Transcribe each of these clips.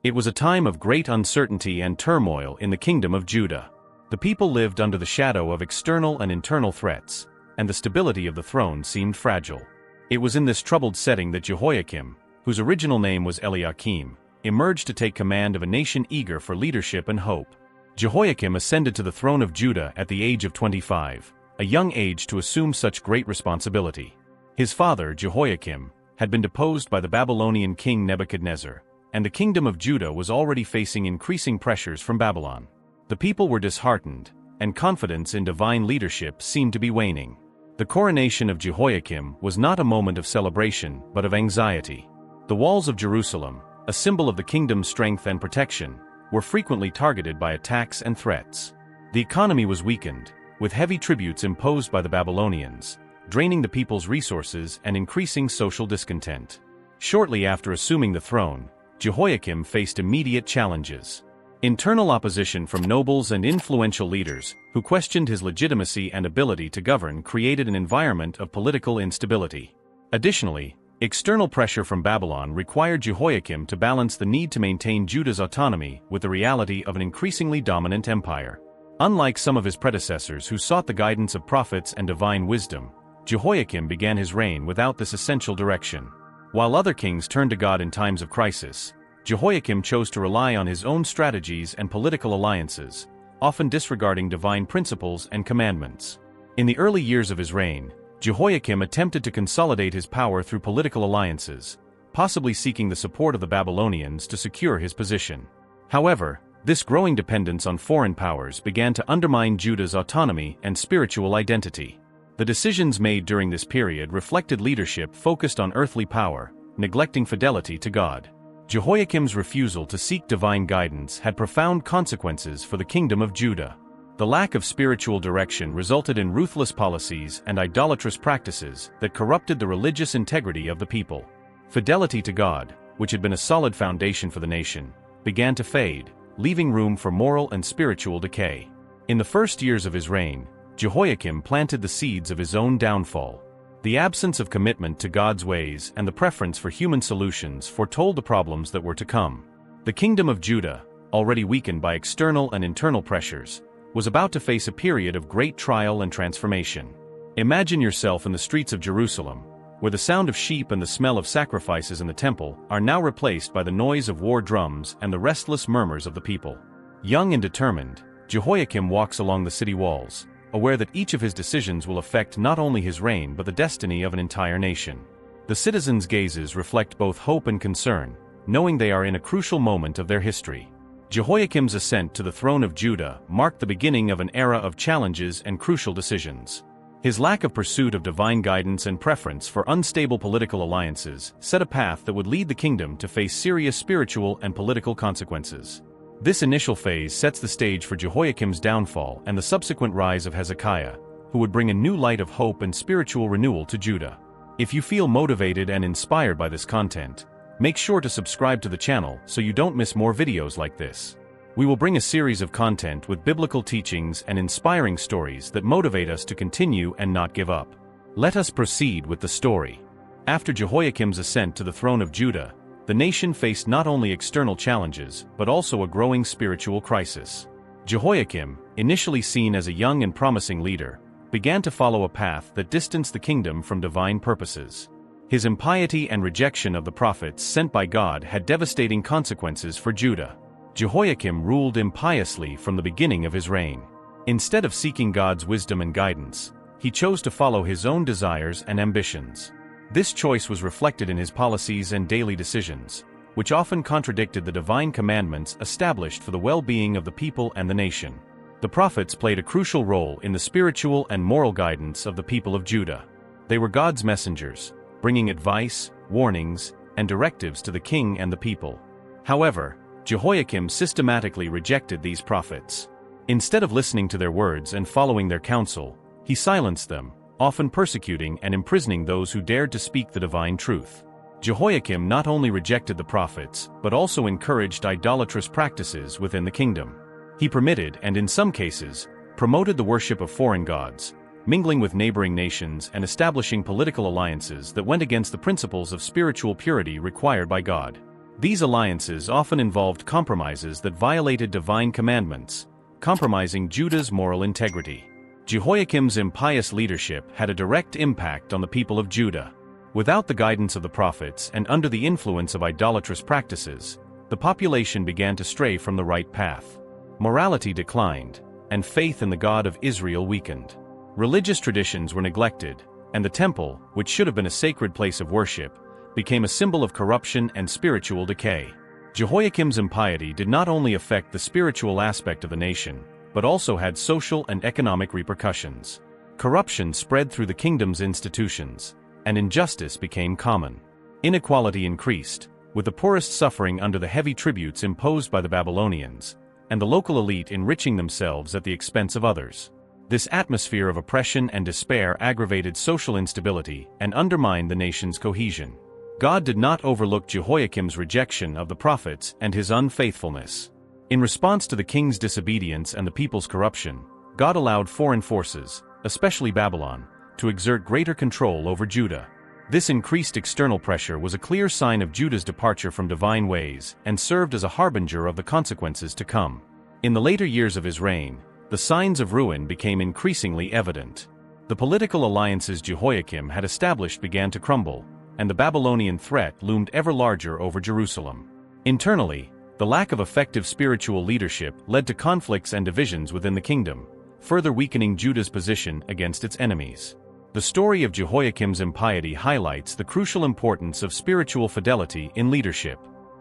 It was a time of great uncertainty and turmoil in the kingdom of Judah. The people lived under the shadow of external and internal threats, and the stability of the throne seemed fragile. It was in this troubled setting that Jehoiakim, whose original name was Eliakim, emerged to take command of a nation eager for leadership and hope. Jehoiakim ascended to the throne of Judah at the age of 25, a young age to assume such great responsibility. His father, Jehoiakim, had been deposed by the Babylonian king Nebuchadnezzar, and the kingdom of Judah was already facing increasing pressures from Babylon. The people were disheartened, and confidence in divine leadership seemed to be waning. The coronation of Jehoiakim was not a moment of celebration but of anxiety. The walls of Jerusalem, a symbol of the kingdom's strength and protection, were frequently targeted by attacks and threats. The economy was weakened, with heavy tributes imposed by the Babylonians, draining the people's resources and increasing social discontent. Shortly after assuming the throne, Jehoiakim faced immediate challenges. Internal opposition from nobles and influential leaders, who questioned his legitimacy and ability to govern, created an environment of political instability. Additionally, external pressure from Babylon required Jehoiakim to balance the need to maintain Judah's autonomy with the reality of an increasingly dominant empire. Unlike some of his predecessors who sought the guidance of prophets and divine wisdom, Jehoiakim began his reign without this essential direction. While other kings turned to God in times of crisis, Jehoiakim chose to rely on his own strategies and political alliances, often disregarding divine principles and commandments. In the early years of his reign, Jehoiakim attempted to consolidate his power through political alliances, possibly seeking the support of the Babylonians to secure his position. However, this growing dependence on foreign powers began to undermine Judah's autonomy and spiritual identity. The decisions made during this period reflected leadership focused on earthly power, neglecting fidelity to God. Jehoiakim's refusal to seek divine guidance had profound consequences for the kingdom of Judah. The lack of spiritual direction resulted in ruthless policies and idolatrous practices that corrupted the religious integrity of the people. Fidelity to God, which had been a solid foundation for the nation, began to fade, leaving room for moral and spiritual decay. In the first years of his reign, Jehoiakim planted the seeds of his own downfall. The absence of commitment to God's ways and the preference for human solutions foretold the problems that were to come. The kingdom of Judah, already weakened by external and internal pressures, was about to face a period of great trial and transformation. Imagine yourself in the streets of Jerusalem, where the sound of sheep and the smell of sacrifices in the temple are now replaced by the noise of war drums and the restless murmurs of the people. Young and determined, Jehoiakim walks along the city walls, aware that each of his decisions will affect not only his reign but the destiny of an entire nation. The citizens' gazes reflect both hope and concern, knowing they are in a crucial moment of their history. Jehoiakim's ascent to the throne of Judah marked the beginning of an era of challenges and crucial decisions. His lack of pursuit of divine guidance and preference for unstable political alliances set a path that would lead the kingdom to face serious spiritual and political consequences. This initial phase sets the stage for Jehoiakim's downfall and the subsequent rise of Hezekiah, who would bring a new light of hope and spiritual renewal to Judah. If you feel motivated and inspired by this content, make sure to subscribe to the channel so you don't miss more videos like this. We will bring a series of content with biblical teachings and inspiring stories that motivate us to continue and not give up. Let us proceed with the story. After Jehoiakim's ascent to the throne of Judah, the nation faced not only external challenges but also a growing spiritual crisis. Jehoiakim, initially seen as a young and promising leader, began to follow a path that distanced the kingdom from divine purposes. His impiety and rejection of the prophets sent by God had devastating consequences for Judah. Jehoiakim ruled impiously from the beginning of his reign. Instead of seeking God's wisdom and guidance, he chose to follow his own desires and ambitions. This choice was reflected in his policies and daily decisions, which often contradicted the divine commandments established for the well-being of the people and the nation. The prophets played a crucial role in the spiritual and moral guidance of the people of Judah. They were God's messengers, bringing advice, warnings, and directives to the king and the people. However, Jehoiakim systematically rejected these prophets. Instead of listening to their words and following their counsel, he silenced them, often persecuting and imprisoning those who dared to speak the divine truth. Jehoiakim not only rejected the prophets but also encouraged idolatrous practices within the kingdom. He permitted and in some cases, promoted the worship of foreign gods, mingling with neighboring nations and establishing political alliances that went against the principles of spiritual purity required by God. These alliances often involved compromises that violated divine commandments, compromising Judah's moral integrity. Jehoiakim's impious leadership had a direct impact on the people of Judah. Without the guidance of the prophets and under the influence of idolatrous practices, the population began to stray from the right path. Morality declined, and faith in the God of Israel weakened. Religious traditions were neglected, and the temple, which should have been a sacred place of worship, became a symbol of corruption and spiritual decay. Jehoiakim's impiety did not only affect the spiritual aspect of the nation, but also had social and economic repercussions. Corruption spread through the kingdom's institutions, and injustice became common. Inequality increased, with the poorest suffering under the heavy tributes imposed by the Babylonians, and the local elite enriching themselves at the expense of others. This atmosphere of oppression and despair aggravated social instability and undermined the nation's cohesion. God did not overlook Jehoiakim's rejection of the prophets and his unfaithfulness. In response to the king's disobedience and the people's corruption, God allowed foreign forces, especially Babylon, to exert greater control over Judah. This increased external pressure was a clear sign of Judah's departure from divine ways and served as a harbinger of the consequences to come. In the later years of his reign, the signs of ruin became increasingly evident. The political alliances Jehoiakim had established began to crumble, and the Babylonian threat loomed ever larger over Jerusalem. Internally, the lack of effective spiritual leadership led to conflicts and divisions within the kingdom, further weakening Judah's position against its enemies. The story of Jehoiakim's impiety highlights the crucial importance of spiritual fidelity in leadership.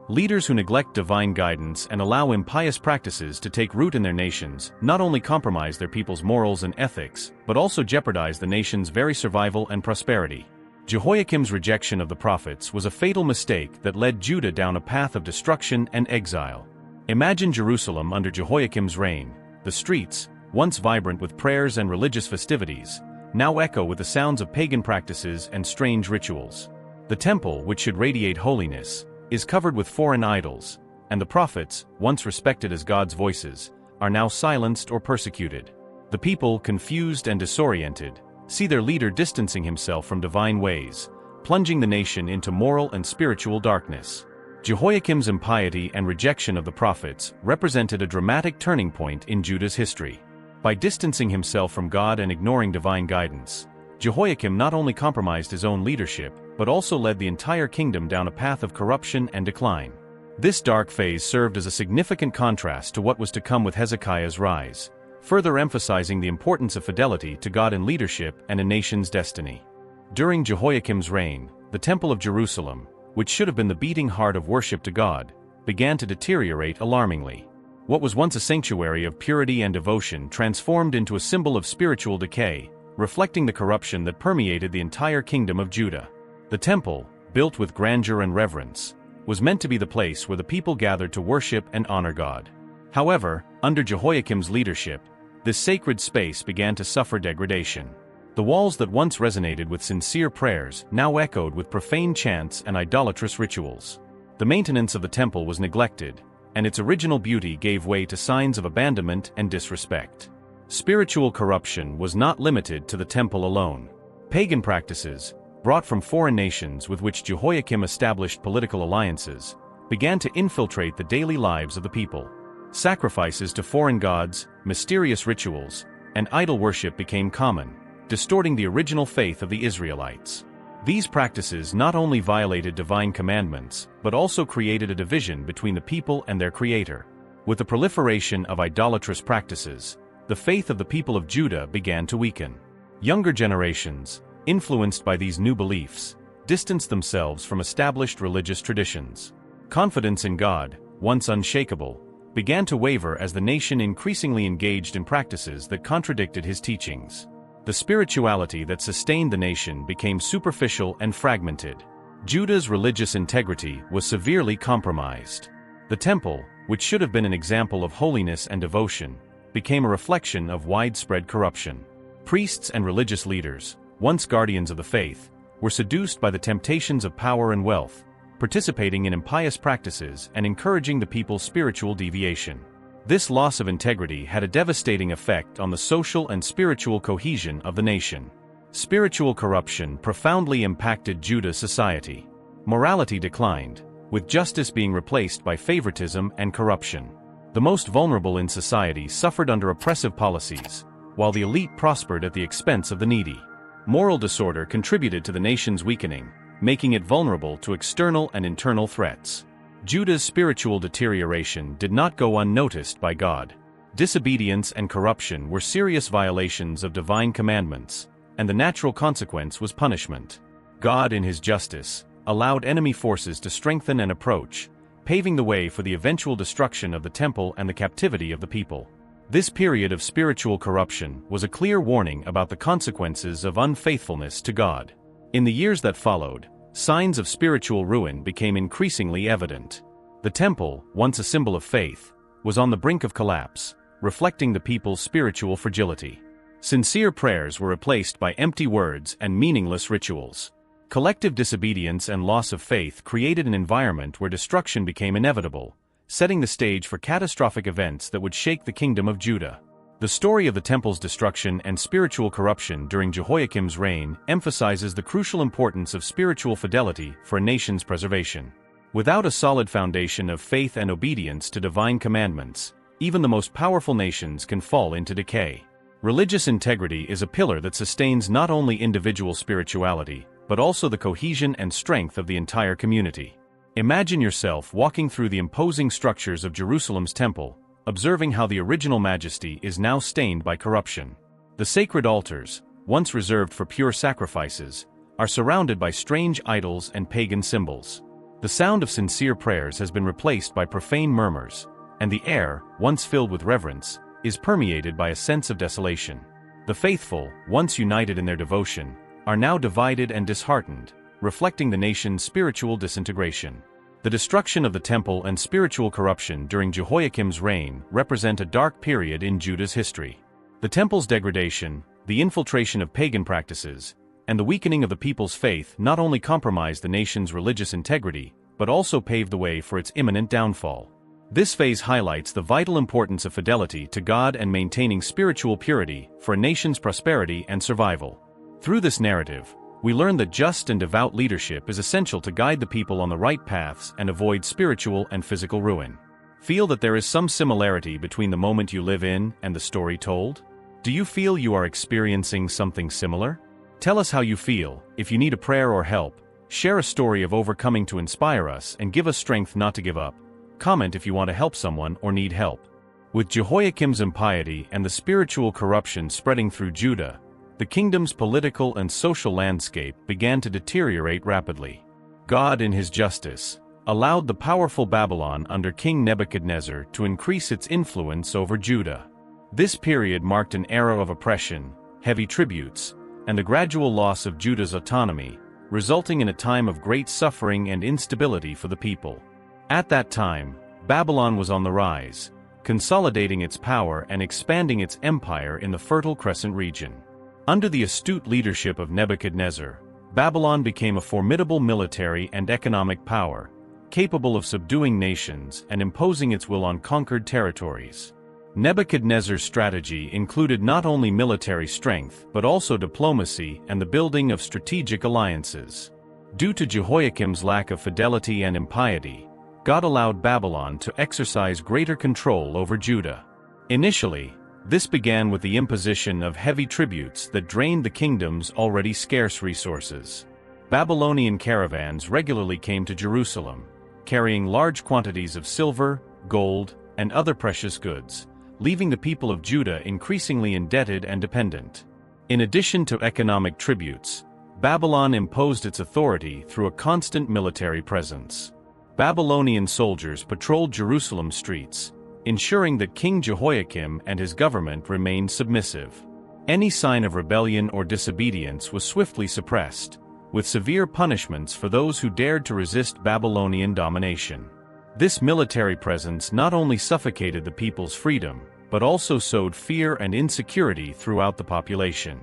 Leaders who neglect divine guidance and allow impious practices to take root in their nations not only compromise their people's morals and ethics, but also jeopardize the nation's very survival and prosperity. Jehoiakim's rejection of the prophets was a fatal mistake that led Judah down a path of destruction and exile. Imagine Jerusalem under Jehoiakim's reign. The streets, once vibrant with prayers and religious festivities, now echo with the sounds of pagan practices and strange rituals. The temple, which should radiate holiness, is covered with foreign idols, and the prophets, once respected as God's voices, are now silenced or persecuted. The people, confused and disoriented, see their leader distancing himself from divine ways, plunging the nation into moral and spiritual darkness. Jehoiakim's impiety and rejection of the prophets represented a dramatic turning point in Judah's history. By distancing himself from God and ignoring divine guidance, Jehoiakim not only compromised his own leadership, but also led the entire kingdom down a path of corruption and decline. This dark phase served as a significant contrast to what was to come with Hezekiah's rise, further emphasizing the importance of fidelity to God in leadership and a nation's destiny. During Jehoiakim's reign, the Temple of Jerusalem, which should have been the beating heart of worship to God, began to deteriorate alarmingly. What was once a sanctuary of purity and devotion transformed into a symbol of spiritual decay, reflecting the corruption that permeated the entire kingdom of Judah. The temple, built with grandeur and reverence, was meant to be the place where the people gathered to worship and honor God. However, under Jehoiakim's leadership, this sacred space began to suffer degradation. The walls that once resonated with sincere prayers now echoed with profane chants and idolatrous rituals. The maintenance of the temple was neglected, and its original beauty gave way to signs of abandonment and disrespect. Spiritual corruption was not limited to the temple alone. Pagan practices, brought from foreign nations with which Jehoiakim established political alliances, began to infiltrate the daily lives of the people. Sacrifices to foreign gods, mysterious rituals, and idol worship became common, distorting the original faith of the Israelites. These practices not only violated divine commandments, but also created a division between the people and their Creator. With the proliferation of idolatrous practices, the faith of the people of Judah began to weaken. Younger generations, influenced by these new beliefs, distanced themselves from established religious traditions. Confidence in God, once unshakable, began to waver as the nation increasingly engaged in practices that contradicted his teachings. The spirituality that sustained the nation became superficial and fragmented. Judah's religious integrity was severely compromised. The temple, which should have been an example of holiness and devotion, became a reflection of widespread corruption. Priests and religious leaders, once guardians of the faith, were seduced by the temptations of power and wealth, participating in impious practices and encouraging the people's spiritual deviation. This loss of integrity had a devastating effect on the social and spiritual cohesion of the nation. Spiritual corruption profoundly impacted Judah's society. Morality declined, with justice being replaced by favoritism and corruption. The most vulnerable in society suffered under oppressive policies, while the elite prospered at the expense of the needy. Moral disorder contributed to the nation's weakening, making it vulnerable to external and internal threats. Judah's spiritual deterioration did not go unnoticed by God. Disobedience and corruption were serious violations of divine commandments, and the natural consequence was punishment. God, in his justice, allowed enemy forces to strengthen and approach, paving the way for the eventual destruction of the temple and the captivity of the people. This period of spiritual corruption was a clear warning about the consequences of unfaithfulness to God. In the years that followed, signs of spiritual ruin became increasingly evident. The temple, once a symbol of faith, was on the brink of collapse, reflecting the people's spiritual fragility. Sincere prayers were replaced by empty words and meaningless rituals. Collective disobedience and loss of faith created an environment where destruction became inevitable, setting the stage for catastrophic events that would shake the kingdom of Judah. The story of the temple's destruction and spiritual corruption during Jehoiakim's reign emphasizes the crucial importance of spiritual fidelity for a nation's preservation. Without a solid foundation of faith and obedience to divine commandments, even the most powerful nations can fall into decay. Religious integrity is a pillar that sustains not only individual spirituality, but also the cohesion and strength of the entire community. Imagine yourself walking through the imposing structures of Jerusalem's temple, observing how the original majesty is now stained by corruption. The sacred altars, once reserved for pure sacrifices, are surrounded by strange idols and pagan symbols. The sound of sincere prayers has been replaced by profane murmurs, and the air, once filled with reverence, is permeated by a sense of desolation. The faithful, once united in their devotion, are now divided and disheartened, reflecting the nation's spiritual disintegration. The destruction of the temple and spiritual corruption during Jehoiakim's reign represent a dark period in Judah's history. The temple's degradation, the infiltration of pagan practices, and the weakening of the people's faith not only compromised the nation's religious integrity, but also paved the way for its imminent downfall. This phase highlights the vital importance of fidelity to God and maintaining spiritual purity for a nation's prosperity and survival. Through this narrative, we learn that just and devout leadership is essential to guide the people on the right paths and avoid spiritual and physical ruin. Feel that there is some similarity between the moment you live in and the story told? Do you feel you are experiencing something similar? Tell us how you feel. If you need a prayer or help, share a story of overcoming to inspire us and give us strength not to give up. Comment if you want to help someone or need help. With Jehoiakim's impiety and the spiritual corruption spreading through Judah, the kingdom's political and social landscape began to deteriorate rapidly. God, in his justice, allowed the powerful Babylon under King Nebuchadnezzar to increase its influence over Judah. This period marked an era of oppression, heavy tributes, and the gradual loss of Judah's autonomy, resulting in a time of great suffering and instability for the people. At that time, Babylon was on the rise, consolidating its power and expanding its empire in the Fertile Crescent region. Under the astute leadership of Nebuchadnezzar, Babylon became a formidable military and economic power, capable of subduing nations and imposing its will on conquered territories. Nebuchadnezzar's strategy included not only military strength but also diplomacy and the building of strategic alliances. Due to Jehoiakim's lack of fidelity and impiety, God allowed Babylon to exercise greater control over Judah. Initially, this began with the imposition of heavy tributes that drained the kingdom's already scarce resources. Babylonian caravans regularly came to Jerusalem, carrying large quantities of silver, gold, and other precious goods, leaving the people of Judah increasingly indebted and dependent. In addition to economic tributes, Babylon imposed its authority through a constant military presence. Babylonian soldiers patrolled Jerusalem's streets, ensuring that King Jehoiakim and his government remained submissive. Any sign of rebellion or disobedience was swiftly suppressed, with severe punishments for those who dared to resist Babylonian domination. This military presence not only suffocated the people's freedom, but also sowed fear and insecurity throughout the population.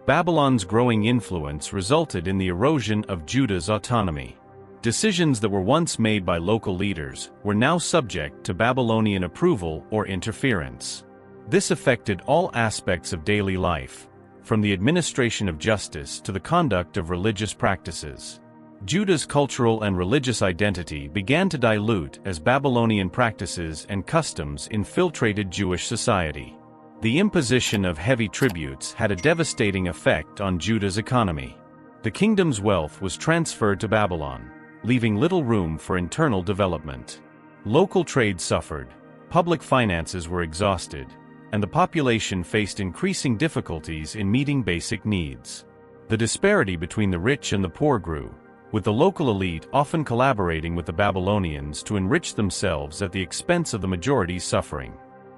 Babylon's growing influence resulted in the erosion of Judah's autonomy. Decisions that were once made by local leaders were now subject to Babylonian approval or interference. This affected all aspects of daily life, from the administration of justice to the conduct of religious practices. Judah's cultural and religious identity began to dilute as Babylonian practices and customs infiltrated Jewish society. The imposition of heavy tributes had a devastating effect on Judah's economy. The kingdom's wealth was transferred to Babylon, leaving little room for internal development. Local trade suffered, public finances were exhausted, and the population faced increasing difficulties in meeting basic needs. The disparity between the rich and the poor grew, with the local elite often collaborating with the Babylonians to enrich themselves at the expense of the majority's suffering.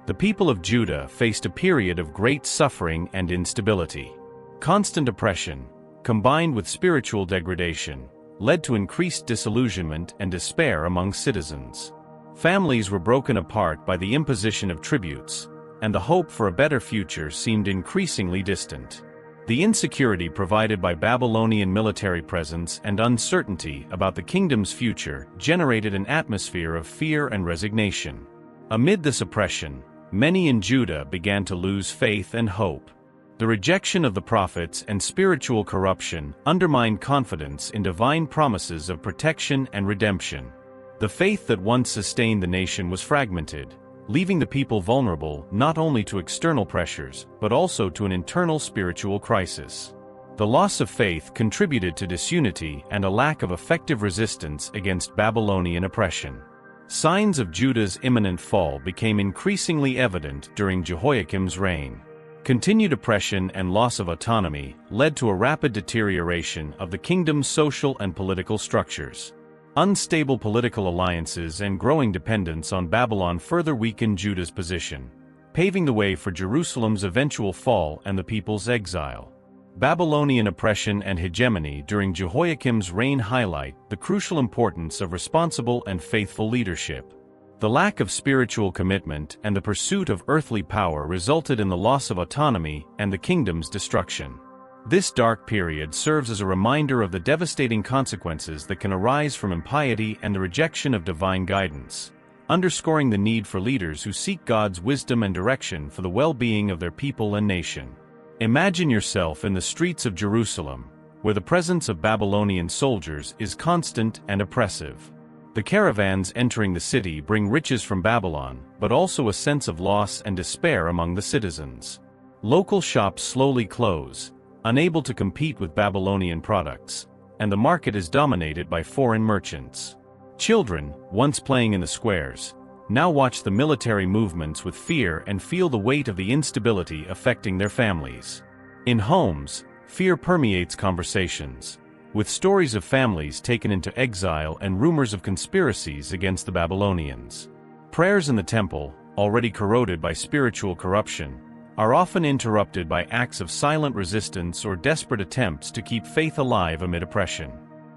The people of Judah faced a period of great suffering and instability. Constant oppression, combined with spiritual degradation, led to increased disillusionment and despair among citizens. Families were broken apart by the imposition of tributes, and the hope for a better future seemed increasingly distant. The insecurity provided by Babylonian military presence and uncertainty about the kingdom's future generated an atmosphere of fear and resignation. Amid this oppression, many in Judah began to lose faith and hope. The rejection of the prophets and spiritual corruption undermined confidence in divine promises of protection and redemption. The faith that once sustained the nation was fragmented, leaving the people vulnerable not only to external pressures but also to an internal spiritual crisis. The loss of faith contributed to disunity and a lack of effective resistance against Babylonian oppression. Signs of Judah's imminent fall became increasingly evident during Jehoiakim's reign. Continued oppression and loss of autonomy led to a rapid deterioration of the kingdom's social and political structures. Unstable political alliances and growing dependence on Babylon further weakened Judah's position, paving the way for Jerusalem's eventual fall and the people's exile. Babylonian oppression and hegemony during Jehoiakim's reign highlight the crucial importance of responsible and faithful leadership. The lack of spiritual commitment and the pursuit of earthly power resulted in the loss of autonomy and the kingdom's destruction. This dark period serves as a reminder of the devastating consequences that can arise from impiety and the rejection of divine guidance, underscoring the need for leaders who seek God's wisdom and direction for the well-being of their people and nation. Imagine yourself in the streets of Jerusalem, where the presence of Babylonian soldiers is constant and oppressive. The caravans entering the city bring riches from Babylon, but also a sense of loss and despair among the citizens. Local shops slowly close, unable to compete with Babylonian products, and the market is dominated by foreign merchants. Children, once playing in the squares, now watch the military movements with fear and feel the weight of the instability affecting their families. In homes, fear permeates conversations, with stories of families taken into exile and rumors of conspiracies against the Babylonians. Prayers in the temple, already corroded by spiritual corruption, are often interrupted by acts of silent resistance or desperate attempts to keep faith alive amid oppression.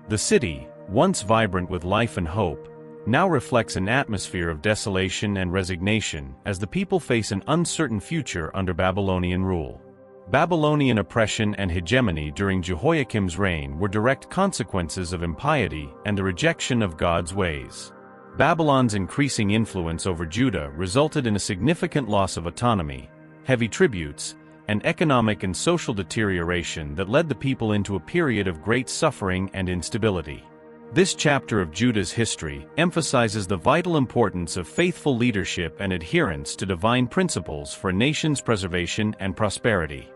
The city, once vibrant with life and hope, now reflects an atmosphere of desolation and resignation as the people face an uncertain future under Babylonian rule. Babylonian oppression and hegemony during Jehoiakim's reign were direct consequences of impiety and the rejection of God's ways. Babylon's increasing influence over Judah resulted in a significant loss of autonomy, heavy tributes, and economic and social deterioration that led the people into a period of great suffering and instability. This chapter of Judah's history emphasizes the vital importance of faithful leadership and adherence to divine principles for a nation's preservation and prosperity.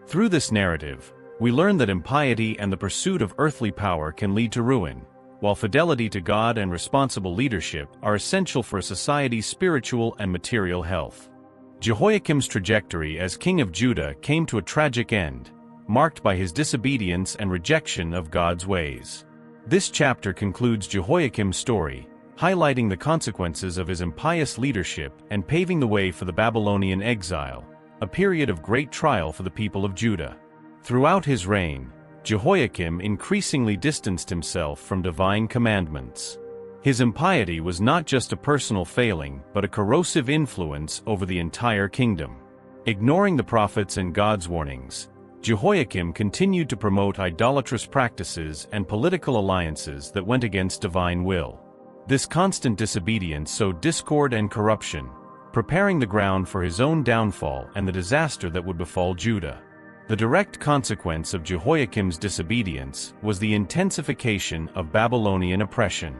Through this narrative, we learn that impiety and the pursuit of earthly power can lead to ruin, while fidelity to God and responsible leadership are essential for a society's spiritual and material health. Jehoiakim's trajectory as king of Judah came to a tragic end, marked by his disobedience and rejection of God's ways. This chapter concludes Jehoiakim's story, highlighting the consequences of his impious leadership and paving the way for the Babylonian exile, a period of great trial for the people of Judah. Throughout his reign, Jehoiakim increasingly distanced himself from divine commandments. His impiety was not just a personal failing but a corrosive influence over the entire kingdom. Ignoring the prophets and God's warnings, Jehoiakim continued to promote idolatrous practices and political alliances that went against divine will. This constant disobedience sowed discord and corruption, preparing the ground for his own downfall and the disaster that would befall Judah. The direct consequence of Jehoiakim's disobedience was the intensification of Babylonian oppression.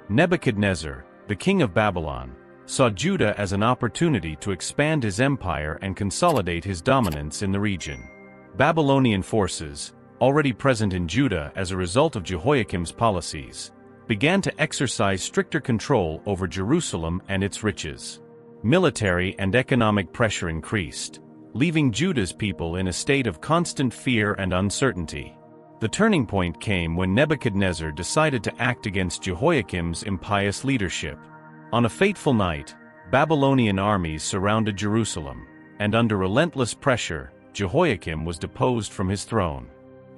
Nebuchadnezzar, the king of Babylon, saw Judah as an opportunity to expand his empire and consolidate his dominance in the region. Babylonian forces, already present in Judah as a result of Jehoiakim's policies, began to exercise stricter control over Jerusalem and its riches. Military and economic pressure increased, leaving Judah's people in a state of constant fear and uncertainty. The turning point came when Nebuchadnezzar decided to act against Jehoiakim's impious leadership. On a fateful night, Babylonian armies surrounded Jerusalem, and under relentless pressure, Jehoiakim was deposed from his throne.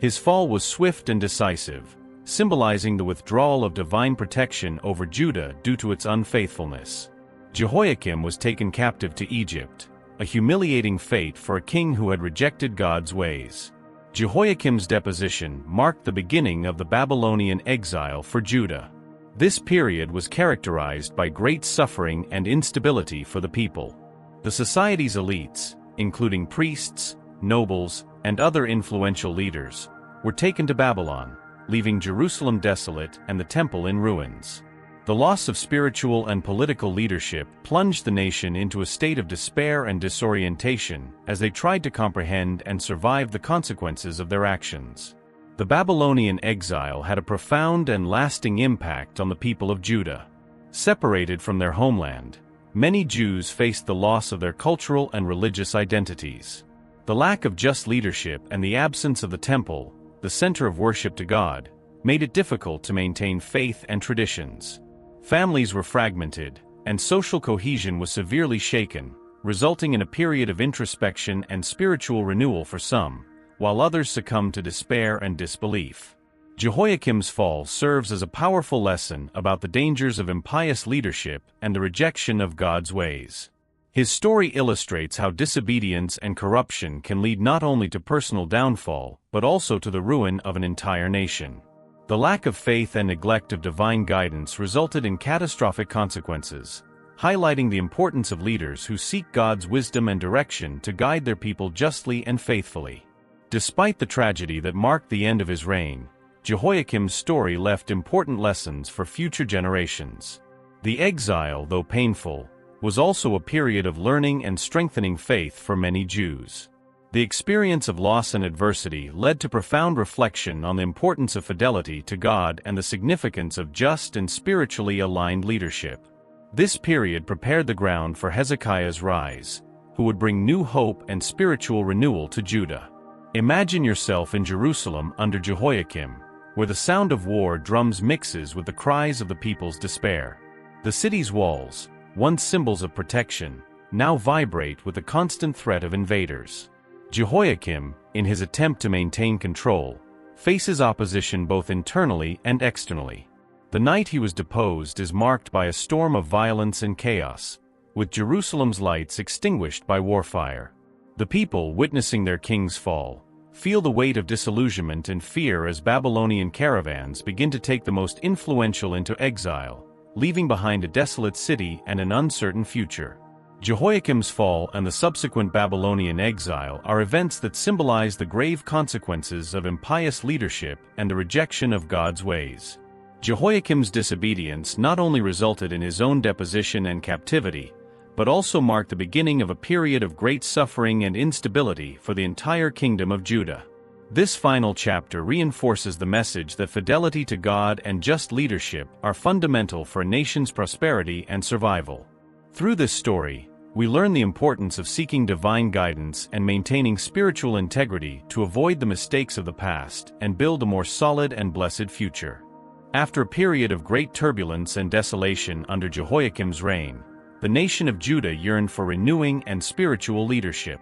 His fall was swift and decisive, symbolizing the withdrawal of divine protection over Judah due to its unfaithfulness. Jehoiakim was taken captive to Egypt, a humiliating fate for a king who had rejected God's ways. Jehoiakim's deposition marked the beginning of the Babylonian exile for Judah. This period was characterized by great suffering and instability for the people. The society's elites, including priests, nobles, and other influential leaders, were taken to Babylon, leaving Jerusalem desolate and the temple in ruins. The loss of spiritual and political leadership plunged the nation into a state of despair and disorientation as they tried to comprehend and survive the consequences of their actions. The Babylonian exile had a profound and lasting impact on the people of Judah. Separated from their homeland, many Jews faced the loss of their cultural and religious identities. The lack of just leadership and the absence of the temple, the center of worship to God, made it difficult to maintain faith and traditions. Families were fragmented, and social cohesion was severely shaken, resulting in a period of introspection and spiritual renewal for some, while others succumbed to despair and disbelief. Jehoiakim's fall serves as a powerful lesson about the dangers of impious leadership and the rejection of God's ways. His story illustrates how disobedience and corruption can lead not only to personal downfall, but also to the ruin of an entire nation. The lack of faith and neglect of divine guidance resulted in catastrophic consequences, highlighting the importance of leaders who seek God's wisdom and direction to guide their people justly and faithfully. Despite the tragedy that marked the end of his reign, Jehoiakim's story left important lessons for future generations. The exile, though painful, was also a period of learning and strengthening faith for many Jews. The experience of loss and adversity led to profound reflection on the importance of fidelity to God and the significance of just and spiritually aligned leadership. This period prepared the ground for Hezekiah's rise, who would bring new hope and spiritual renewal to Judah. Imagine yourself in Jerusalem under Jehoiakim, where the sound of war drums mixes with the cries of the people's despair. The city's walls, once symbols of protection, now vibrate with the constant threat of invaders. Jehoiakim, in his attempt to maintain control, faces opposition both internally and externally. The night he was deposed is marked by a storm of violence and chaos, with Jerusalem's lights extinguished by warfare. The people, witnessing their king's fall, feel the weight of disillusionment and fear as Babylonian caravans begin to take the most influential into exile, leaving behind a desolate city and an uncertain future. Jehoiakim's fall and the subsequent Babylonian exile are events that symbolize the grave consequences of impious leadership and the rejection of God's ways. Jehoiakim's disobedience not only resulted in his own deposition and captivity, but also marked the beginning of a period of great suffering and instability for the entire kingdom of Judah. This final chapter reinforces the message that fidelity to God and just leadership are fundamental for a nation's prosperity and survival. Through this story, we learn the importance of seeking divine guidance and maintaining spiritual integrity to avoid the mistakes of the past and build a more solid and blessed future. After a period of great turbulence and desolation under Jehoiakim's reign, the nation of Judah yearned for renewing and spiritual leadership.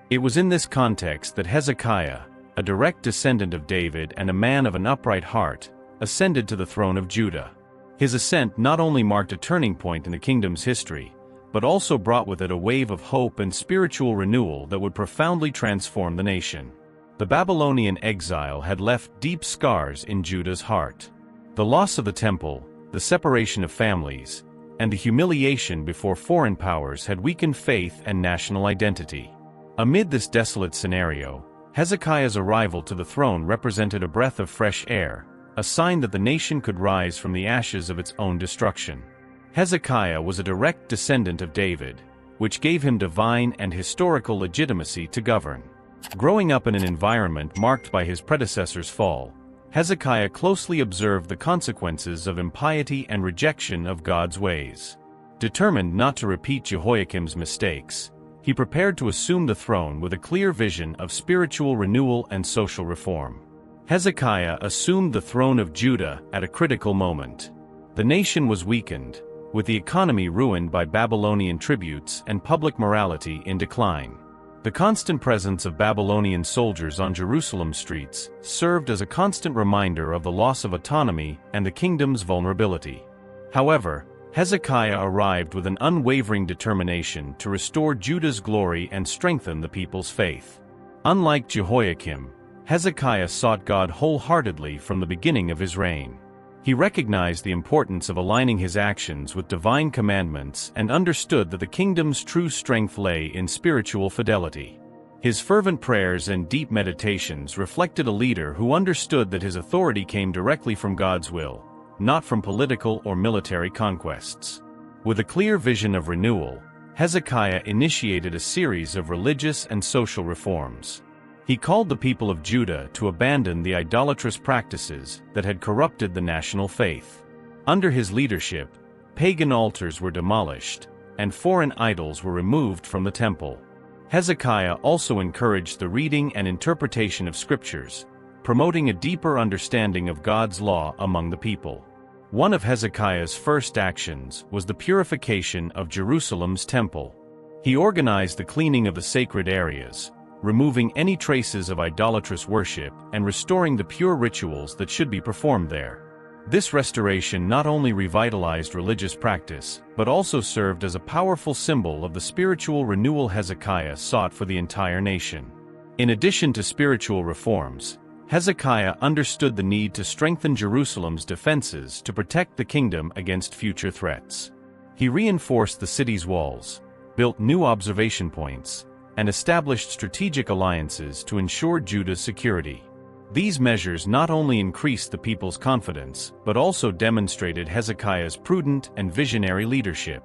It was in this context that Hezekiah, a direct descendant of David and a man of an upright heart, ascended to the throne of Judah. His ascent not only marked a turning point in the kingdom's history, but also brought with it a wave of hope and spiritual renewal that would profoundly transform the nation. The Babylonian exile had left deep scars in Judah's heart. The loss of the temple, the separation of families, and the humiliation before foreign powers had weakened faith and national identity. Amid this desolate scenario, Hezekiah's arrival to the throne represented a breath of fresh air, a sign that the nation could rise from the ashes of its own destruction. Hezekiah was a direct descendant of David, which gave him divine and historical legitimacy to govern. Growing up in an environment marked by his predecessor's fall, Hezekiah closely observed the consequences of impiety and rejection of God's ways. Determined not to repeat Jehoiakim's mistakes, he prepared to assume the throne with a clear vision of spiritual renewal and social reform. Hezekiah assumed the throne of Judah at a critical moment. The nation was weakened, with the economy ruined by Babylonian tributes and public morality in decline. The constant presence of Babylonian soldiers on Jerusalem's streets served as a constant reminder of the loss of autonomy and the kingdom's vulnerability. However, Hezekiah arrived with an unwavering determination to restore Judah's glory and strengthen the people's faith. Unlike Jehoiakim, Hezekiah sought God wholeheartedly from the beginning of his reign. He recognized the importance of aligning his actions with divine commandments and understood that the kingdom's true strength lay in spiritual fidelity. His fervent prayers and deep meditations reflected a leader who understood that his authority came directly from God's will, not from political or military conquests. With a clear vision of renewal, Hezekiah initiated a series of religious and social reforms. He called the people of Judah to abandon the idolatrous practices that had corrupted the national faith. Under his leadership, pagan altars were demolished, and foreign idols were removed from the temple. Hezekiah also encouraged the reading and interpretation of scriptures, promoting a deeper understanding of God's law among the people. One of Hezekiah's first actions was the purification of Jerusalem's temple. He organized the cleaning of the sacred areas, removing any traces of idolatrous worship and restoring the pure rituals that should be performed there. This restoration not only revitalized religious practice, but also served as a powerful symbol of the spiritual renewal Hezekiah sought for the entire nation. In addition to spiritual reforms, Hezekiah understood the need to strengthen Jerusalem's defenses to protect the kingdom against future threats. He reinforced the city's walls, built new observation points, and established strategic alliances to ensure Judah's security. These measures not only increased the people's confidence, but also demonstrated Hezekiah's prudent and visionary leadership.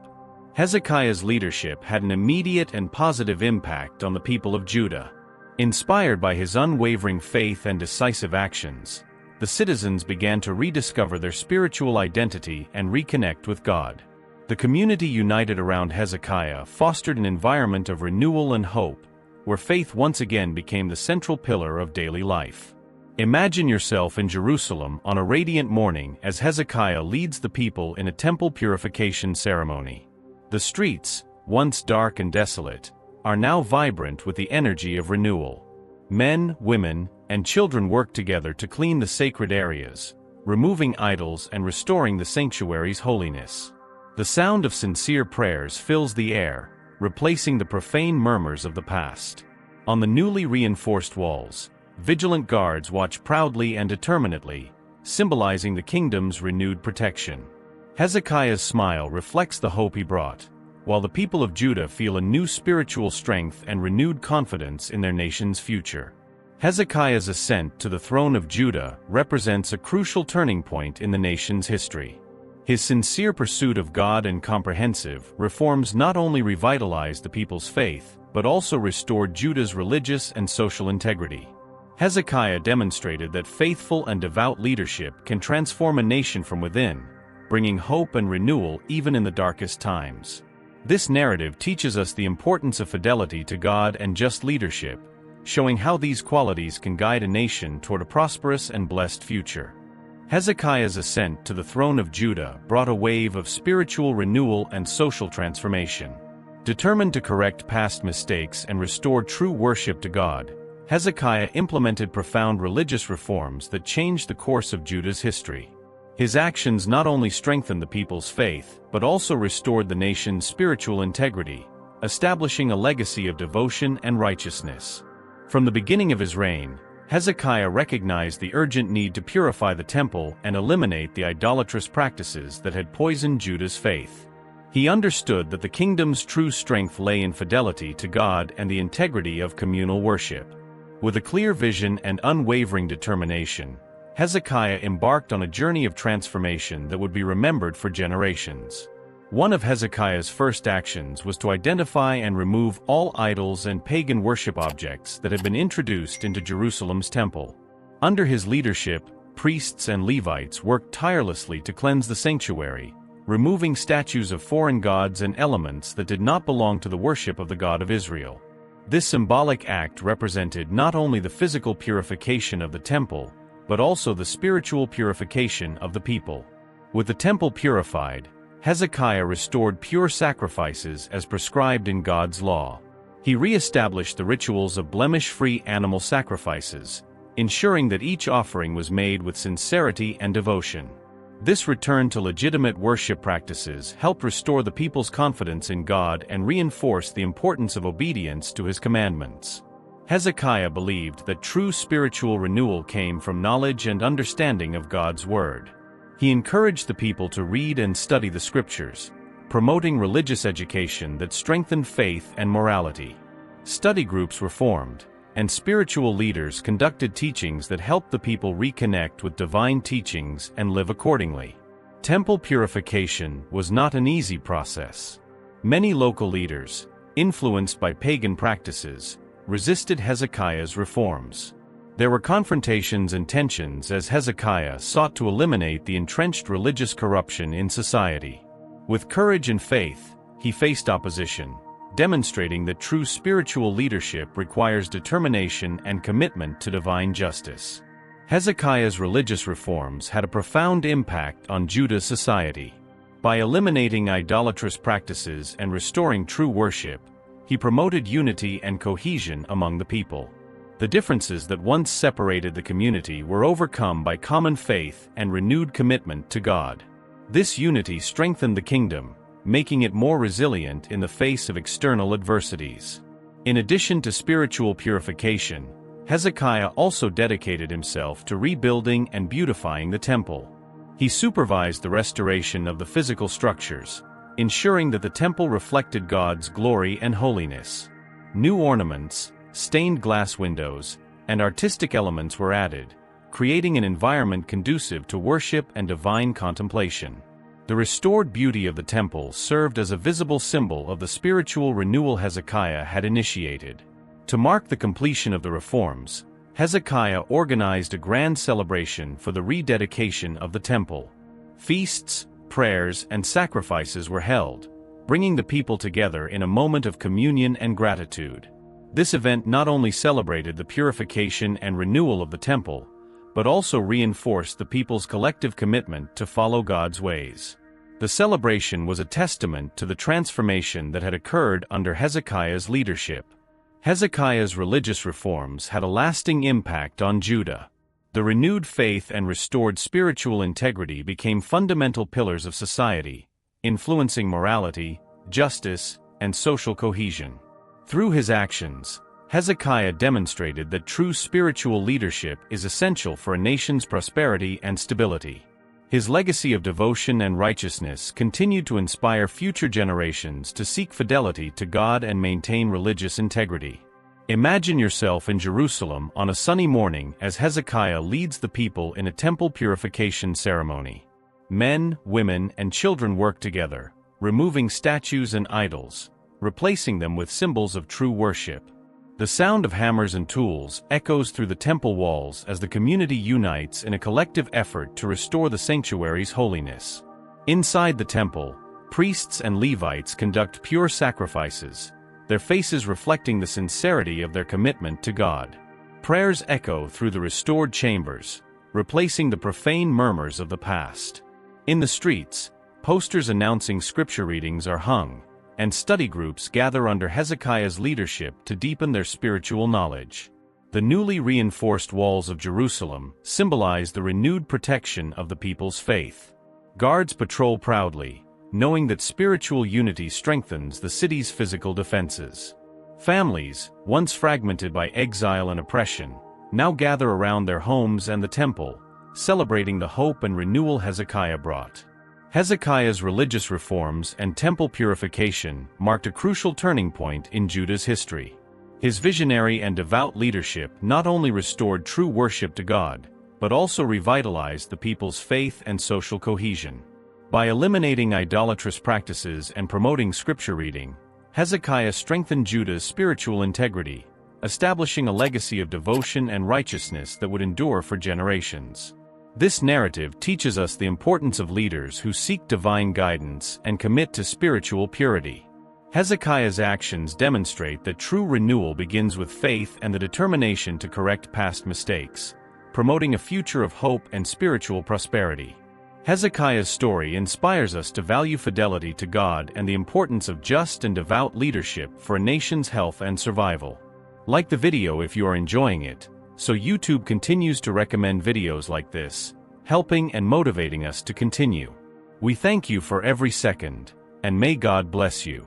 Hezekiah's leadership had an immediate and positive impact on the people of Judah. Inspired by his unwavering faith and decisive actions, the citizens began to rediscover their spiritual identity and reconnect with God. The community united around Hezekiah fostered an environment of renewal and hope, where faith once again became the central pillar of daily life. Imagine yourself in Jerusalem on a radiant morning as Hezekiah leads the people in a temple purification ceremony. The streets, once dark and desolate, are now vibrant with the energy of renewal. Men, women, and children work together to clean the sacred areas, removing idols and restoring the sanctuary's holiness. The sound of sincere prayers fills the air, replacing the profane murmurs of the past. On the newly reinforced walls, vigilant guards watch proudly and determinedly, symbolizing the kingdom's renewed protection. Hezekiah's smile reflects the hope he brought, while the people of Judah feel a new spiritual strength and renewed confidence in their nation's future. Hezekiah's ascent to the throne of Judah represents a crucial turning point in the nation's history. His sincere pursuit of God and comprehensive reforms not only revitalized the people's faith, but also restored Judah's religious and social integrity. Hezekiah demonstrated that faithful and devout leadership can transform a nation from within, bringing hope and renewal even in the darkest times. This narrative teaches us the importance of fidelity to God and just leadership, showing how these qualities can guide a nation toward a prosperous and blessed future. Hezekiah's ascent to the throne of Judah brought a wave of spiritual renewal and social transformation. Determined to correct past mistakes and restore true worship to God, Hezekiah implemented profound religious reforms that changed the course of Judah's history. His actions not only strengthened the people's faith, but also restored the nation's spiritual integrity, establishing a legacy of devotion and righteousness. From the beginning of his reign, Hezekiah recognized the urgent need to purify the temple and eliminate the idolatrous practices that had poisoned Judah's faith. He understood that the kingdom's true strength lay in fidelity to God and the integrity of communal worship. With a clear vision and unwavering determination, Hezekiah embarked on a journey of transformation that would be remembered for generations. One of Hezekiah's first actions was to identify and remove all idols and pagan worship objects that had been introduced into Jerusalem's temple. Under his leadership, priests and Levites worked tirelessly to cleanse the sanctuary, removing statues of foreign gods and elements that did not belong to the worship of the God of Israel. This symbolic act represented not only the physical purification of the temple, but also the spiritual purification of the people. With the temple purified, Hezekiah restored pure sacrifices as prescribed in God's law. He re-established the rituals of blemish-free animal sacrifices, ensuring that each offering was made with sincerity and devotion. This return to legitimate worship practices helped restore the people's confidence in God and reinforce the importance of obedience to his commandments. Hezekiah believed that true spiritual renewal came from knowledge and understanding of God's word. He encouraged the people to read and study the scriptures, promoting religious education that strengthened faith and morality. Study groups were formed, and spiritual leaders conducted teachings that helped the people reconnect with divine teachings and live accordingly. Temple purification was not an easy process. Many local leaders, influenced by pagan practices, resisted Hezekiah's reforms. There were confrontations and tensions as Hezekiah sought to eliminate the entrenched religious corruption in society. With courage and faith, he faced opposition, demonstrating that true spiritual leadership requires determination and commitment to divine justice. Hezekiah's religious reforms had a profound impact on Judah's society. By eliminating idolatrous practices and restoring true worship, he promoted unity and cohesion among the people. The differences that once separated the community were overcome by common faith and renewed commitment to God. This unity strengthened the kingdom, making it more resilient in the face of external adversities. In addition to spiritual purification, Hezekiah also dedicated himself to rebuilding and beautifying the temple. He supervised the restoration of the physical structures, ensuring that the temple reflected God's glory and holiness. New ornaments, stained glass windows, and artistic elements were added, creating an environment conducive to worship and divine contemplation. The restored beauty of the temple served as a visible symbol of the spiritual renewal Hezekiah had initiated. To mark the completion of the reforms, Hezekiah organized a grand celebration for the rededication of the temple. Feasts, prayers, and sacrifices were held, bringing the people together in a moment of communion and gratitude. This event not only celebrated the purification and renewal of the temple, but also reinforced the people's collective commitment to follow God's ways. The celebration was a testament to the transformation that had occurred under Hezekiah's leadership. Hezekiah's religious reforms had a lasting impact on Judah. The renewed faith and restored spiritual integrity became fundamental pillars of society, influencing morality, justice, and social cohesion. Through his actions, Hezekiah demonstrated that true spiritual leadership is essential for a nation's prosperity and stability. His legacy of devotion and righteousness continued to inspire future generations to seek fidelity to God and maintain religious integrity. Imagine yourself in Jerusalem on a sunny morning as Hezekiah leads the people in a temple purification ceremony. Men, women, and children work together, removing statues and idols, replacing them with symbols of true worship. The sound of hammers and tools echoes through the temple walls as the community unites in a collective effort to restore the sanctuary's holiness. Inside the temple, priests and Levites conduct pure sacrifices, their faces reflecting the sincerity of their commitment to God. Prayers echo through the restored chambers, replacing the profane murmurs of the past. In the streets, posters announcing scripture readings are hung, and study groups gather under Hezekiah's leadership to deepen their spiritual knowledge. The newly reinforced walls of Jerusalem symbolize the renewed protection of the people's faith. Guards patrol proudly, knowing that spiritual unity strengthens the city's physical defenses. Families, once fragmented by exile and oppression, now gather around their homes and the temple, celebrating the hope and renewal Hezekiah brought. Hezekiah's religious reforms and temple purification marked a crucial turning point in Judah's history. His visionary and devout leadership not only restored true worship to God, but also revitalized the people's faith and social cohesion. By eliminating idolatrous practices and promoting scripture reading, Hezekiah strengthened Judah's spiritual integrity, establishing a legacy of devotion and righteousness that would endure for generations. This narrative teaches us the importance of leaders who seek divine guidance and commit to spiritual purity. Hezekiah's actions demonstrate that true renewal begins with faith and the determination to correct past mistakes, promoting a future of hope and spiritual prosperity. Hezekiah's story inspires us to value fidelity to God and the importance of just and devout leadership for a nation's health and survival. Like the video if you are enjoying it, so YouTube continues to recommend videos like this, helping and motivating us to continue. We thank you for every second, and may God bless you.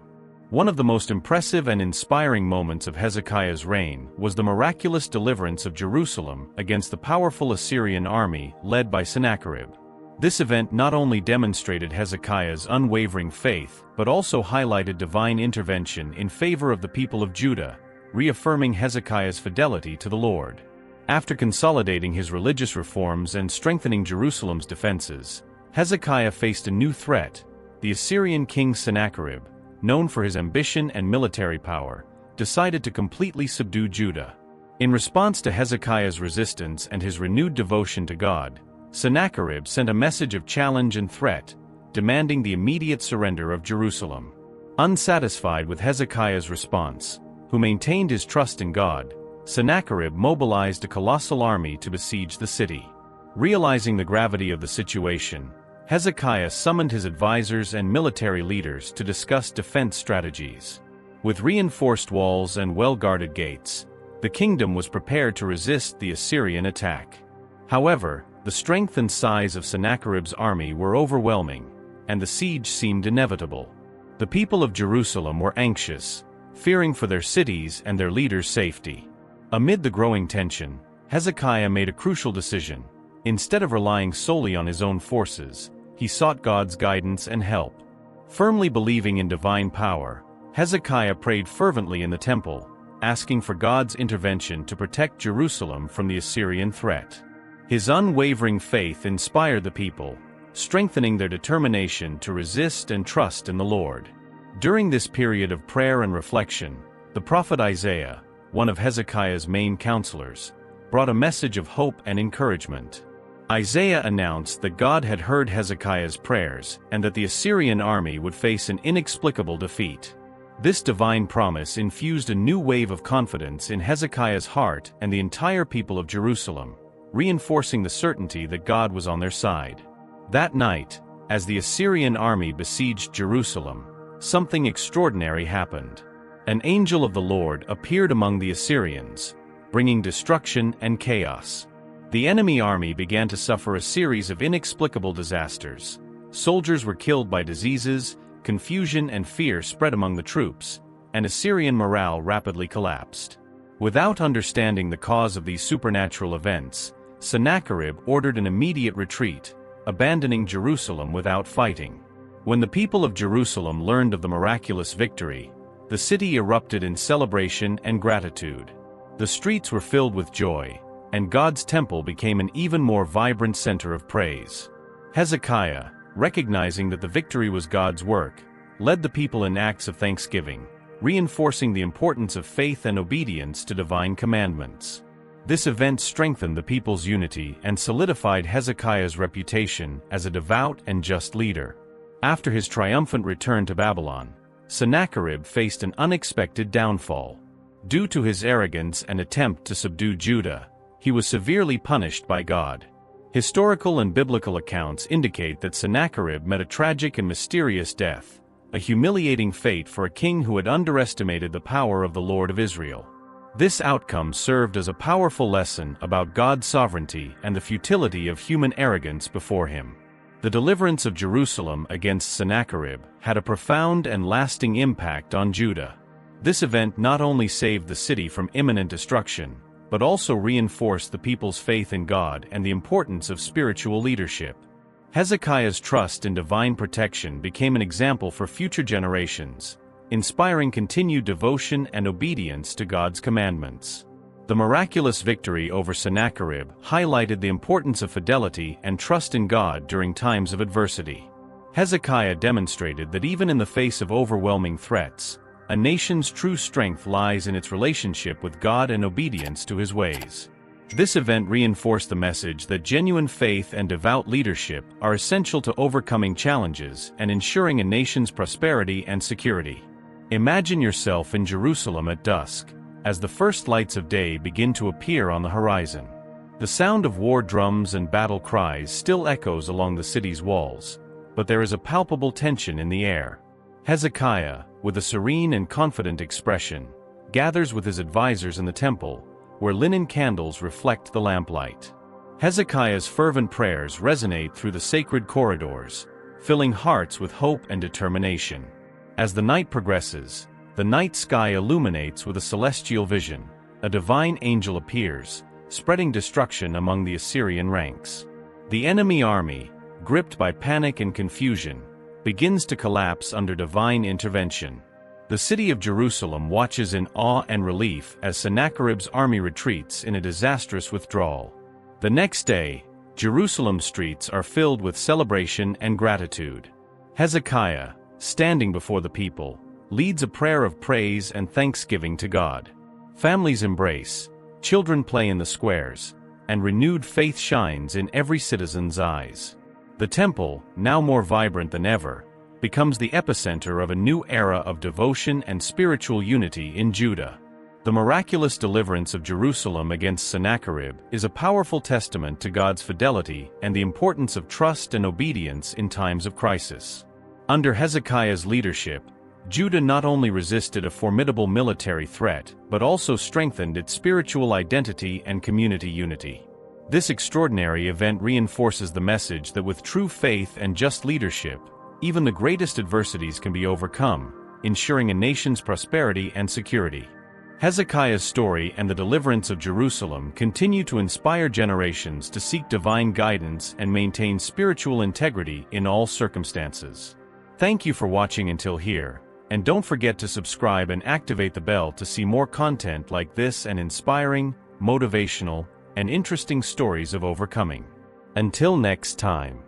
One of the most impressive and inspiring moments of Hezekiah's reign was the miraculous deliverance of Jerusalem against the powerful Assyrian army led by Sennacherib. This event not only demonstrated Hezekiah's unwavering faith but also highlighted divine intervention in favor of the people of Judah, reaffirming Hezekiah's fidelity to the Lord. After consolidating his religious reforms and strengthening Jerusalem's defenses, Hezekiah faced a new threat: the Assyrian king Sennacherib, known for his ambition and military power, decided to completely subdue Judah. In response to Hezekiah's resistance and his renewed devotion to God, Sennacherib sent a message of challenge and threat, demanding the immediate surrender of Jerusalem. Unsatisfied with Hezekiah's response, who maintained his trust in God, Sennacherib mobilized a colossal army to besiege the city. Realizing the gravity of the situation, Hezekiah summoned his advisors and military leaders to discuss defense strategies. With reinforced walls and well-guarded gates, the kingdom was prepared to resist the Assyrian attack. However, the strength and size of Sennacherib's army were overwhelming, and the siege seemed inevitable. The people of Jerusalem were anxious, fearing for their cities and their leaders' safety. Amid the growing tension, Hezekiah made a crucial decision. Instead of relying solely on his own forces, he sought God's guidance and help. Firmly believing in divine power, Hezekiah prayed fervently in the temple, asking for God's intervention to protect Jerusalem from the Assyrian threat. His unwavering faith inspired the people, strengthening their determination to resist and trust in the Lord. During this period of prayer and reflection, the prophet Isaiah, one of Hezekiah's main counselors, brought a message of hope and encouragement. Isaiah announced that God had heard Hezekiah's prayers and that the Assyrian army would face an inexplicable defeat. This divine promise infused a new wave of confidence in Hezekiah's heart and the entire people of Jerusalem, reinforcing the certainty that God was on their side. That night, as the Assyrian army besieged Jerusalem, something extraordinary happened. An angel of the Lord appeared among the Assyrians, bringing destruction and chaos. The enemy army began to suffer a series of inexplicable disasters. Soldiers were killed by diseases, confusion and fear spread among the troops, and Assyrian morale rapidly collapsed. Without understanding the cause of these supernatural events, Sennacherib ordered an immediate retreat, abandoning Jerusalem without fighting. When the people of Jerusalem learned of the miraculous victory, the city erupted in celebration and gratitude. The streets were filled with joy, and God's temple became an even more vibrant center of praise. Hezekiah, recognizing that the victory was God's work, led the people in acts of thanksgiving, reinforcing the importance of faith and obedience to divine commandments. This event strengthened the people's unity and solidified Hezekiah's reputation as a devout and just leader. After his triumphant return to Babylon, Sennacherib faced an unexpected downfall. Due to his arrogance and attempt to subdue Judah, he was severely punished by God. Historical and biblical accounts indicate that Sennacherib met a tragic and mysterious death, a humiliating fate for a king who had underestimated the power of the Lord of Israel. This outcome served as a powerful lesson about God's sovereignty and the futility of human arrogance before him. The deliverance of Jerusalem against Sennacherib had a profound and lasting impact on Judah. This event not only saved the city from imminent destruction, but also reinforced the people's faith in God and the importance of spiritual leadership. Hezekiah's trust in divine protection became an example for future generations, inspiring continued devotion and obedience to God's commandments. The miraculous victory over Sennacherib highlighted the importance of fidelity and trust in God during times of adversity. Hezekiah demonstrated that even in the face of overwhelming threats, a nation's true strength lies in its relationship with God and obedience to His ways. This event reinforced the message that genuine faith and devout leadership are essential to overcoming challenges and ensuring a nation's prosperity and security. Imagine yourself in Jerusalem at dusk, as the first lights of day begin to appear on the horizon. The sound of war drums and battle cries still echoes along the city's walls, but there is a palpable tension in the air. Hezekiah, with a serene and confident expression, gathers with his advisors in the temple, where linen candles reflect the lamplight. Hezekiah's fervent prayers resonate through the sacred corridors, filling hearts with hope and determination. As the night progresses, the night sky illuminates with a celestial vision. A divine angel appears, spreading destruction among the Assyrian ranks. The enemy army, gripped by panic and confusion, begins to collapse under divine intervention. The city of Jerusalem watches in awe and relief as Sennacherib's army retreats in a disastrous withdrawal. The next day, Jerusalem's streets are filled with celebration and gratitude. Hezekiah, standing before the people, leads a prayer of praise and thanksgiving to God. Families embrace, children play in the squares, and renewed faith shines in every citizen's eyes. The temple, now more vibrant than ever, becomes the epicenter of a new era of devotion and spiritual unity in Judah. The miraculous deliverance of Jerusalem against Sennacherib is a powerful testament to God's fidelity and the importance of trust and obedience in times of crisis. Under Hezekiah's leadership, Judah not only resisted a formidable military threat, but also strengthened its spiritual identity and community unity. This extraordinary event reinforces the message that with true faith and just leadership, even the greatest adversities can be overcome, ensuring a nation's prosperity and security. Hezekiah's story and the deliverance of Jerusalem continue to inspire generations to seek divine guidance and maintain spiritual integrity in all circumstances. Thank you for watching until here, and don't forget to subscribe and activate the bell to see more content like this and inspiring, motivational, and interesting stories of overcoming. Until next time.